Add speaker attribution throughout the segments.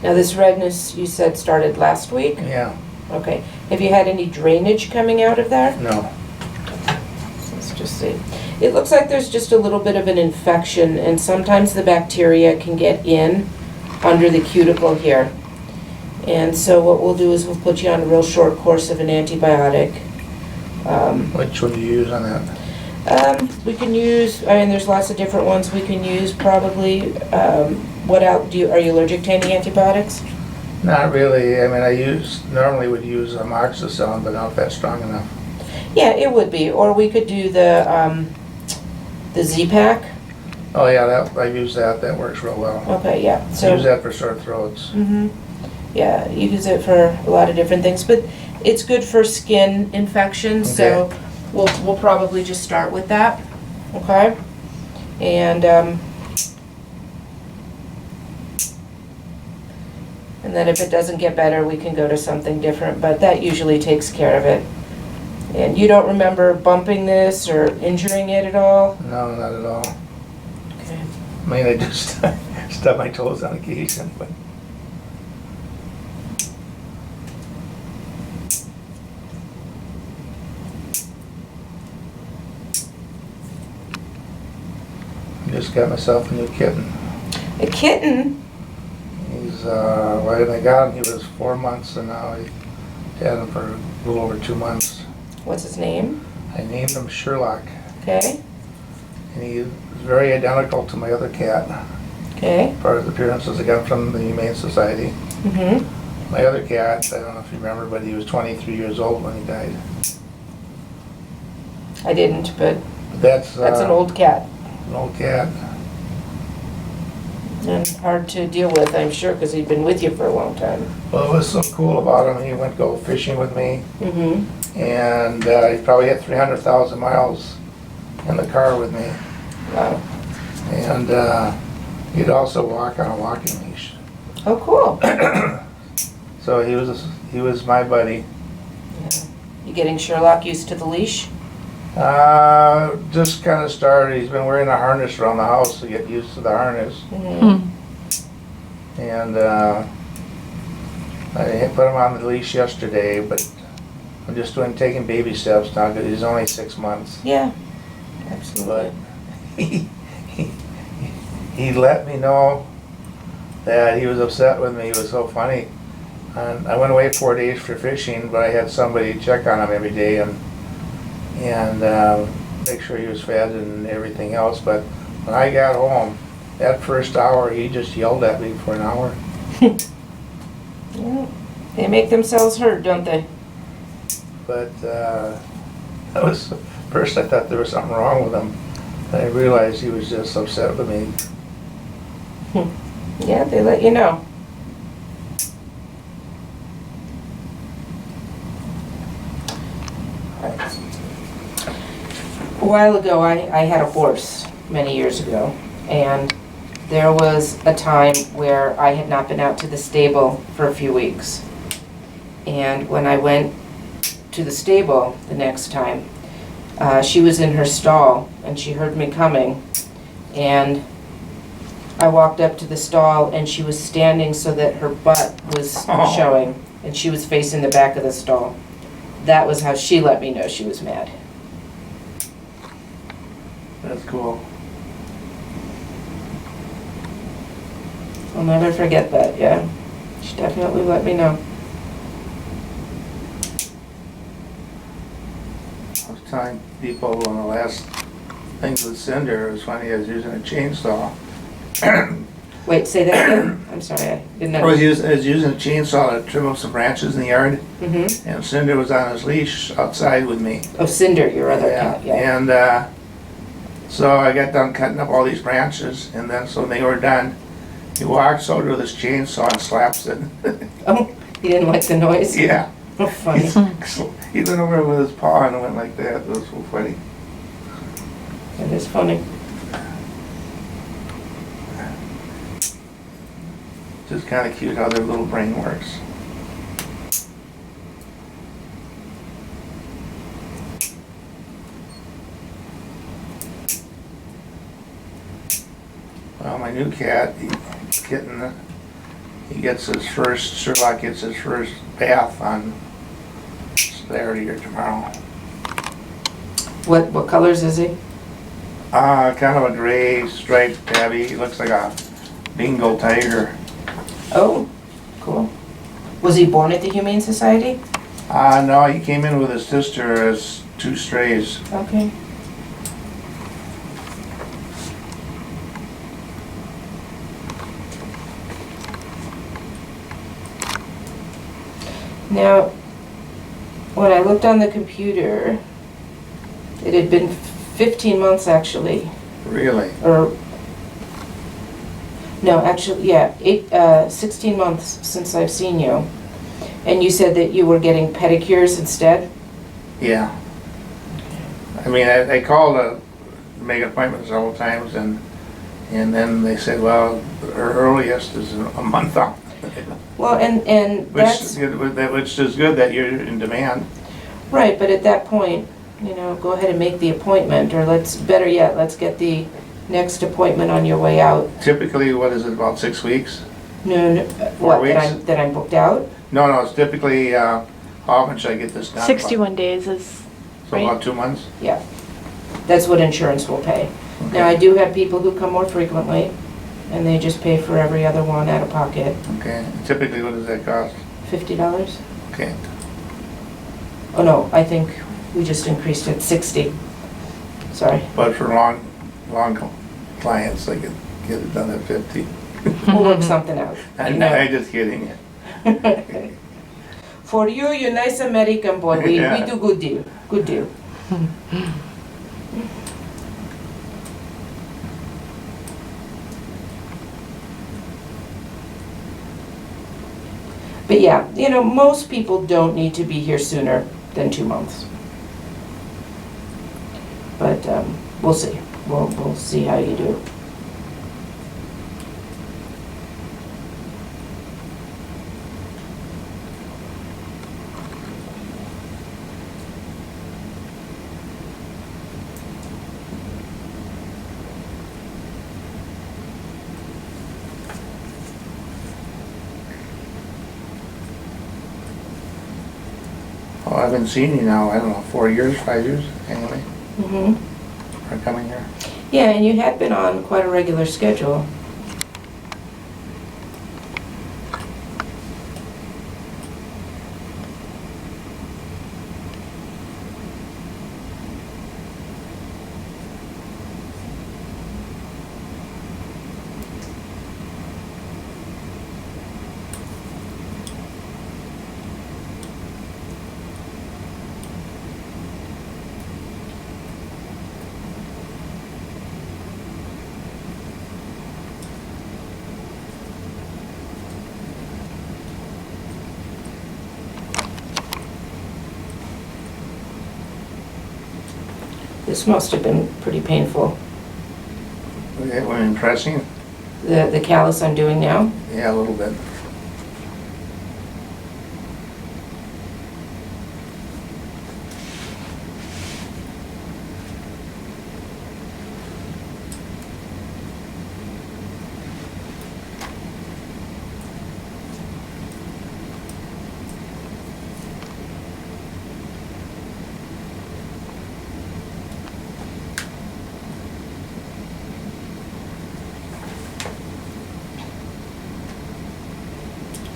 Speaker 1: Now this redness, you said, started last week?
Speaker 2: Yeah,
Speaker 1: Okay. Have you had any drainage coming out of there?
Speaker 2: no.
Speaker 1: So let's just see. It looks like there's just a little bit of an infection, and sometimes the bacteria can get in under the cuticle here. And so what we'll do is we'll put you on a real short course of an antibiotic.
Speaker 2: Which one do you use on that?
Speaker 1: We can use, I mean, there's lots of different ones we can use probably. What else, are you allergic to any antibiotics?
Speaker 2: Not really. I mean, normally would use amoxicillin, but not that strong enough.
Speaker 1: Yeah, it would be. Or we could do the Z-Pack.
Speaker 2: Oh yeah, I've used that. That works real well.
Speaker 1: Okay, yeah.
Speaker 2: I use that for sore throats.
Speaker 1: Yeah, you use it for a lot of different things, but it's good for skin infections, so we'll probably just start with that, okay? And then if it doesn't get better, we can go to something different, but that usually takes care of it. And you don't remember bumping this or injuring it at all?
Speaker 2: No, not at all.
Speaker 1: Okay.
Speaker 2: I mean, I just stub my toes on occasion, but. Just got myself a new kitten.
Speaker 1: A kitten?
Speaker 2: He's, when I got him, he was 4 months, and now I had him for a little over 2 months.
Speaker 1: What's his name?
Speaker 2: I named him Sherlock,
Speaker 1: Okay.
Speaker 2: and he is very identical to my other cat.
Speaker 1: Okay.
Speaker 2: As far as appearances, I got him from the Humane Society.
Speaker 1: Mm-hmm.
Speaker 2: My other cat, I don't know if you remember, but he was 23 years old when he died.
Speaker 1: I didn't, but
Speaker 2: But that's
Speaker 1: an old cat.
Speaker 2: An old cat.
Speaker 1: And hard to deal with, I'm sure, because he'd been with you for a long time.
Speaker 2: Well, it was so cool about him. He went go fishing with me,
Speaker 1: Mm-hmm.
Speaker 2: and he probably had 300,000 miles in the car with me.
Speaker 1: Wow.
Speaker 2: And he'd also walk on a walking leash.
Speaker 1: Oh, cool.
Speaker 2: So he was my buddy.
Speaker 1: Yeah. You getting Sherlock used to the leash?
Speaker 2: Just kind of started. He's been wearing a harness around the house to get used to the harness.
Speaker 1: Mm-hmm.
Speaker 2: And I put him on the leash yesterday, but I'm just taking baby steps now because he's only 6 months.
Speaker 1: Yeah, absolutely.
Speaker 2: But he let me know that he was upset with me. He was so funny. And I went away 4 days for fishing, but I had somebody check on him every day and make sure he was fed and everything else. But when I got home, that first hour, he just yelled at me for an hour.
Speaker 1: Yeah. They make themselves heard, don't they?
Speaker 2: But first I thought there was something wrong with him. And I realized he was just upset with me.
Speaker 1: Yeah, they let you know. A while ago, I had a horse many years ago, and there was a time where I had not been out to the stable for a few weeks. And when I went to the stable the next time, she was in her stall, and she heard me coming, and I walked up to the stall, and she was standing so that her butt was showing, and she was facing the back of the stall. That was how she let me know she was mad.
Speaker 2: That's cool.
Speaker 1: I'll never forget that, yeah. She definitely let me know.
Speaker 2: I was telling people on the last things with Cinder, it was funny, I was using a chainsaw.
Speaker 1: Wait, say that again? I'm sorry, I didn't know.
Speaker 2: I was using a chainsaw to trim up some branches in the yard,
Speaker 1: Mm-hmm.
Speaker 2: and Cinder was on his leash outside with me.
Speaker 1: Oh, Cinder, your other cat, yeah.
Speaker 2: And so I got done cutting up all these branches, and then so when they were done, he walks over to this chainsaw and slaps it.
Speaker 1: Oh, he didn't like the noise?
Speaker 2: Yeah.
Speaker 1: Oh, funny.
Speaker 2: He went over with his paw and went like that. It was so funny.
Speaker 1: That is funny.
Speaker 2: Just kind of cute how their little brain works. Well, my new cat, kitten, Sherlock gets his first bath on Saturday or tomorrow.
Speaker 1: What colors is he?
Speaker 2: Kind of a gray striped tabby. He looks like a Bengal tiger.
Speaker 1: Oh, cool. Was he born at the Humane Society?
Speaker 2: No, he came in with his sister as 2 strays.
Speaker 1: Okay. Now, when I looked on the computer, it had been 15 months actually,
Speaker 2: Really?
Speaker 1: or, no, actually, yeah, 16 months since I've seen you. And you said that you were getting pedicures instead?
Speaker 2: Yeah. I mean, I called to make appointments several times, and then they said, well, the earliest is a month out.
Speaker 1: Well, and that's,
Speaker 2: Which is good that you're in demand.
Speaker 1: right, but at that point, you know, go ahead and make the appointment, or better yet, let's get the next appointment on your way out.
Speaker 2: Typically, what is it, about 6 weeks?
Speaker 1: No,
Speaker 2: 4
Speaker 1: what,
Speaker 2: weeks?
Speaker 1: that I'm booked out?
Speaker 2: No, it's typically, how often should I get this done?
Speaker 3: 61 days is,
Speaker 2: So
Speaker 3: right?
Speaker 2: about 2 months?
Speaker 1: Yeah. That's what insurance will pay.
Speaker 2: Okay.
Speaker 1: Now, I do have people who come more frequently, and they just pay for every other one out of pocket.
Speaker 2: Okay, typically what does that cost?
Speaker 1: $50?
Speaker 2: Okay,
Speaker 1: Oh, no, I think we just increased it, 60. Sorry.
Speaker 2: but for long clients, they could get it done at 50.
Speaker 1: We'll work something out. You know.
Speaker 2: I'm just kidding.
Speaker 1: For you, you nice American boy, we
Speaker 2: Yeah.
Speaker 1: do good deal, good deal. But yeah, you know, most people don't need to be here sooner than 2 months. But we'll see. We'll see how you do.
Speaker 2: Oh, I haven't seen you now, I don't know, 4 years, 5 years, anyway,
Speaker 1: Mm-hmm.
Speaker 2: for coming here.
Speaker 1: Yeah, and you had been on quite a regular schedule. This must have been pretty painful.
Speaker 2: Okay, well, impressing,
Speaker 1: The callus I'm doing now.
Speaker 2: yeah, a little bit.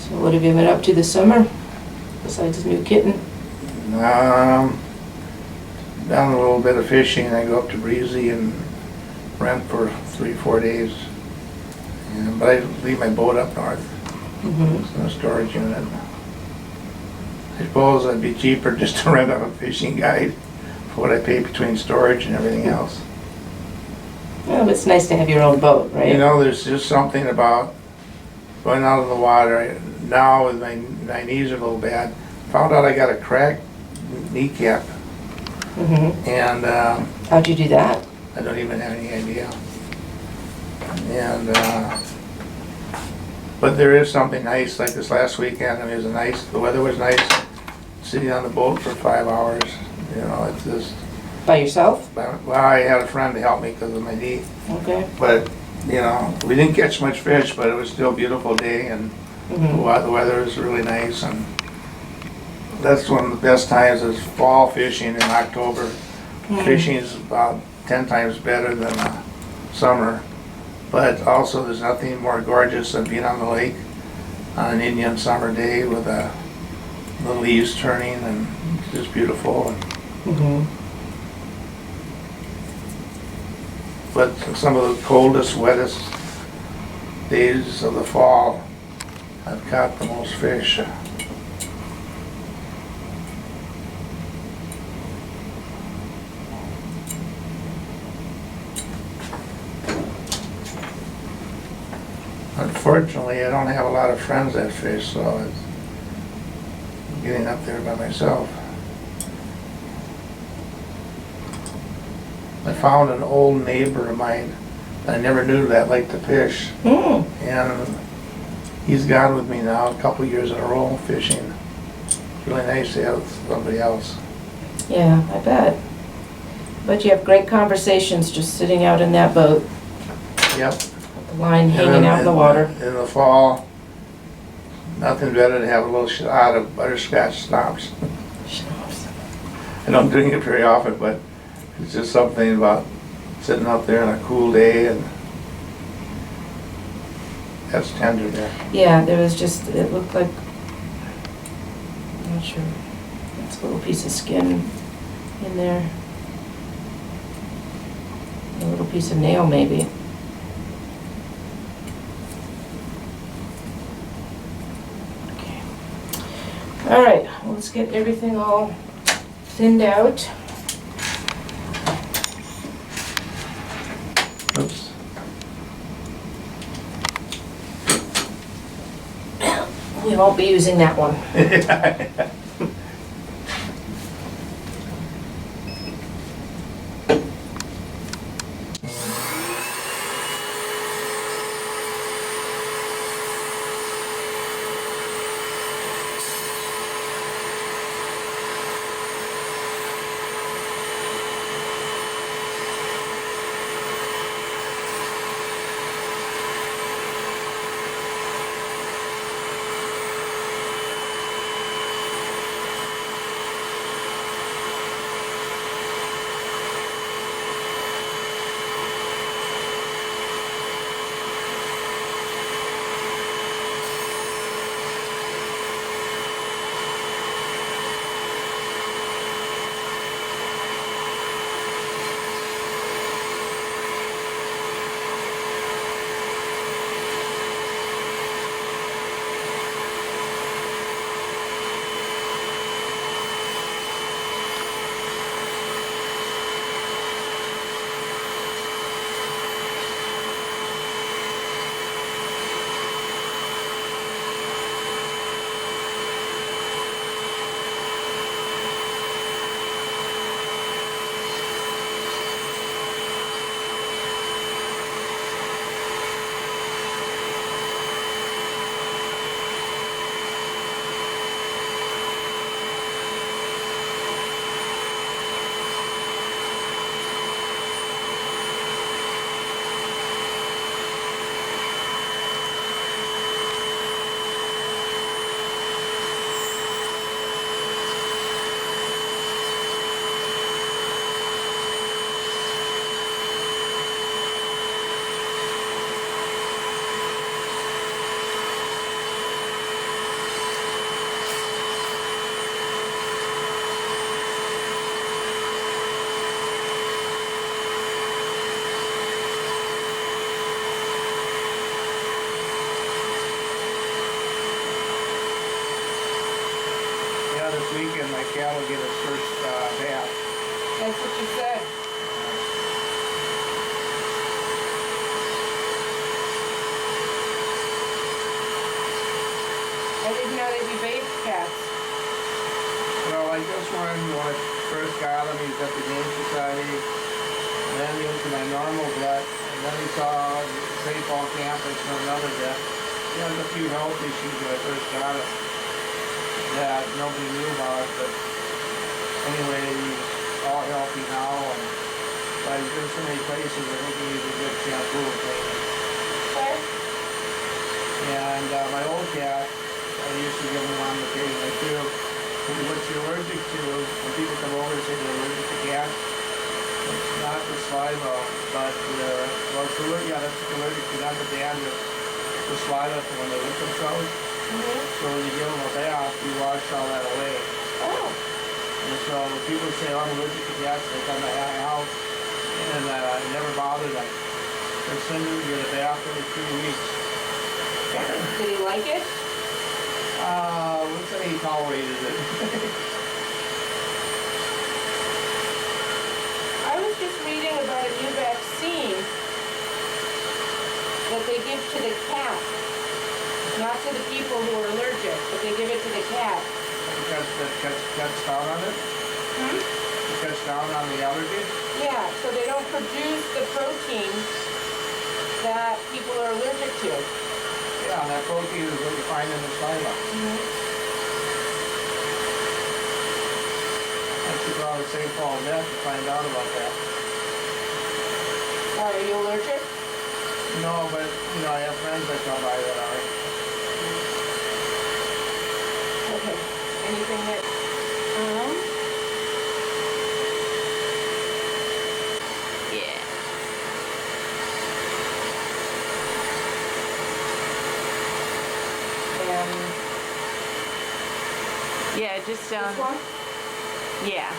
Speaker 1: So what have you been up to this summer, besides new kitten?
Speaker 2: Done a little bit of fishing, I go up to Breezy and rent for 3-4 days. But I leave my boat up north,
Speaker 1: Mm-hmm.
Speaker 2: it's in a storage unit. I suppose it'd be cheaper just to rent out a fishing guide for what I pay between storage and everything else.
Speaker 1: Well, it's nice to have your own boat, right?
Speaker 2: You know, there's just something about going out in the water. Now with my knees are a little bad, found out I got a cracked kneecap,
Speaker 1: Mm-hmm.
Speaker 2: and
Speaker 1: How'd you do that?
Speaker 2: I don't even have any idea. And but there is something nice, like this last weekend. I mean, it was nice. The weather was nice. Sitting on the boat for 5 hours. You know, it's just.
Speaker 1: By yourself?
Speaker 2: Well, I had a friend to help me because of my knee.
Speaker 1: Okay.
Speaker 2: But you know, we didn't catch much fish, but it was still a beautiful day, and
Speaker 1: Mhm.
Speaker 2: The weather is really nice, and that's one of the best times is fall fishing in October. Fishing is about 10 times better than summer, but also there's nothing more gorgeous than being on the lake on an Indian summer day with the leaves turning, and it's just beautiful.
Speaker 1: Mhm.
Speaker 2: But some of the coldest, wettest days of the fall, I've caught the most fish. Unfortunately, I don't have a lot of friends that fish, so it's getting up there by myself. I found an old neighbor of mine I never knew that liked to fish,
Speaker 1: Mm.
Speaker 2: and he's gone with me now a couple years in a row fishing. It's really nice to have somebody else.
Speaker 1: Yeah, I bet. But you have great conversations just sitting out in that boat,
Speaker 2: Yep.
Speaker 1: with the line hanging out in the water.
Speaker 2: In the fall, nothing better to have a little shot of butterscotch schnapps. I don't drink it very often, but it's just something about sitting up there on a cool day, and that's tender there.
Speaker 1: Yeah, there was just, it looked like, I'm not sure, it's a little piece of skin in there. A little piece of nail maybe. Okay. All right, well, let's get everything all thinned out.
Speaker 2: Oops.
Speaker 1: We won't be using that one.
Speaker 2: This weekend, my cattle get its first bath.
Speaker 1: That's what you said. I didn't know they'd be baby cats.
Speaker 2: Well, like this one, when I first got him, he was at the Game Society, and then he went to my normal vet, and then he saw St. Paul campus and another vet. He has a few health issues when I first got him that nobody knew about, but anyway, he's all healthy now, and but he's been so many places, I think he needs a good shampoo and cleaning.
Speaker 1: Okay.
Speaker 2: And And my old cat, I used to give him one occasionally too. What you're allergic to, when people come over and say they're allergic to cats, it's not the saliva, but well, it's allergic, yeah, that's allergic to not the dandruff, the saliva from when they lick themselves. So when you give them a bath, you wash all that away.
Speaker 1: Oh.
Speaker 2: And so when people say, oh, I'm allergic to cats, they come to my house, and it never bothered them. They send them to get a bath every 3 weeks.
Speaker 1: Did he like it?
Speaker 2: Let's say he tolerated it.
Speaker 1: I was just reading about a new vaccine that they give to the cat. Not to the people who are allergic, but they give it to the cat.
Speaker 2: Cuts down on it? It cuts down on the allergy?
Speaker 1: Yeah, so they don't produce the protein that people are allergic to.
Speaker 2: Yeah, and that protein is what you find in the saliva. I should probably St. Paul Vet to find out about that.
Speaker 1: Why, are you allergic?
Speaker 2: No, but, I have friends that come by that are.
Speaker 1: Okay. Anything that...
Speaker 3: Yeah. Yeah, just
Speaker 1: This one?
Speaker 3: yeah.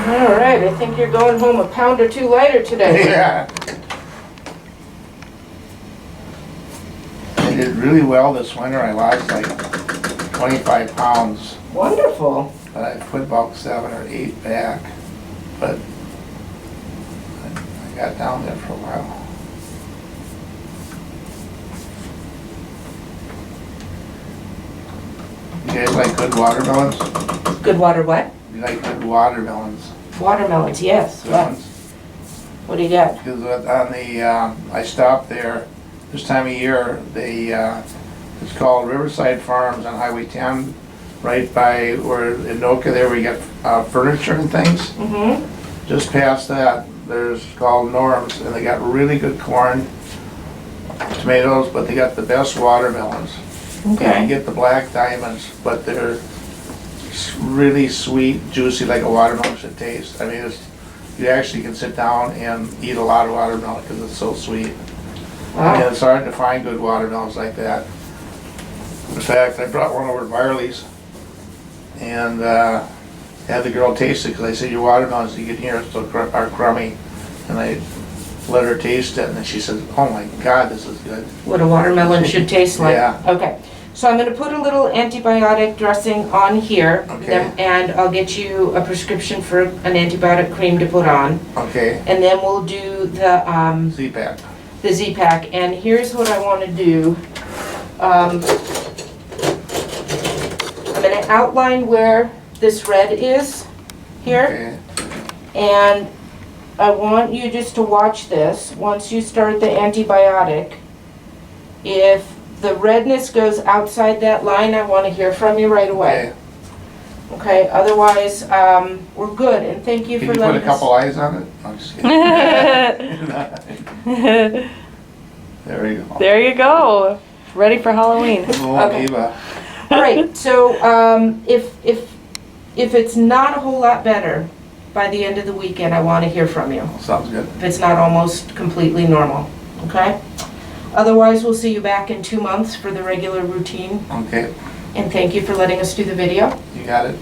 Speaker 1: All right, I think you're going home a pound or two lighter today.
Speaker 2: Yeah. I did really well this winter. I lost like 25 pounds.
Speaker 1: Wonderful.
Speaker 2: But I put about 7 or 8 back. But I got down there for a while. You guys like good watermelons?
Speaker 1: Good water what?
Speaker 2: You like good watermelons?
Speaker 1: Watermelons, yes.
Speaker 2: Good
Speaker 1: What?
Speaker 2: ones?
Speaker 1: What do you got?
Speaker 2: Because on the, I stopped there this time of year. It's called Riverside Farms on Highway 10, right by where in Noka there we got furniture and things. Just past that, there's called Norm's, and they got really good corn, tomatoes, but they got the best watermelons.
Speaker 1: Okay.
Speaker 2: You get the black diamonds, but they're really sweet, juicy, like a watermelon should taste. I mean, you actually can sit down and eat a lot of watermelon because it's so sweet.
Speaker 1: Wow.
Speaker 2: And it's hard to find good watermelons like that. In fact, I brought one over to Barley's and had the girl taste it because I said, your watermelons you get here are crummy. And I let her taste it and then she said, oh my God, this is good.
Speaker 1: What a watermelon should taste like.
Speaker 2: Yeah.
Speaker 1: Okay. So I'm going to put a little antibiotic dressing on here.
Speaker 2: Okay.
Speaker 1: And I'll get you a prescription for an antibiotic cream to put on.
Speaker 2: Okay.
Speaker 1: And then we'll do the
Speaker 2: Z-Pack.
Speaker 1: the Z-Pack. And here's what I want to do. I'm going to outline where this red is here.
Speaker 2: Okay.
Speaker 1: And I want you just to watch this. Once you start the antibiotic, if the redness goes outside that line, I want to hear from you right away. Okay, otherwise, we're good, and thank you
Speaker 2: Can
Speaker 1: for
Speaker 2: you put
Speaker 1: letting
Speaker 2: a couple
Speaker 1: us.
Speaker 2: eyes on it? I'm just kidding. There you go.
Speaker 3: There you go. Ready for Halloween.
Speaker 2: Little
Speaker 1: Okay.
Speaker 2: amoeba.
Speaker 1: All right, so if it's not a whole lot better by the end of the weekend, I want to hear from you.
Speaker 2: Sounds good.
Speaker 1: If it's not almost completely normal, okay? Otherwise, we'll see you back in 2 months for the regular routine.
Speaker 2: Okay,
Speaker 1: And thank you for letting us do the video.
Speaker 2: you got it.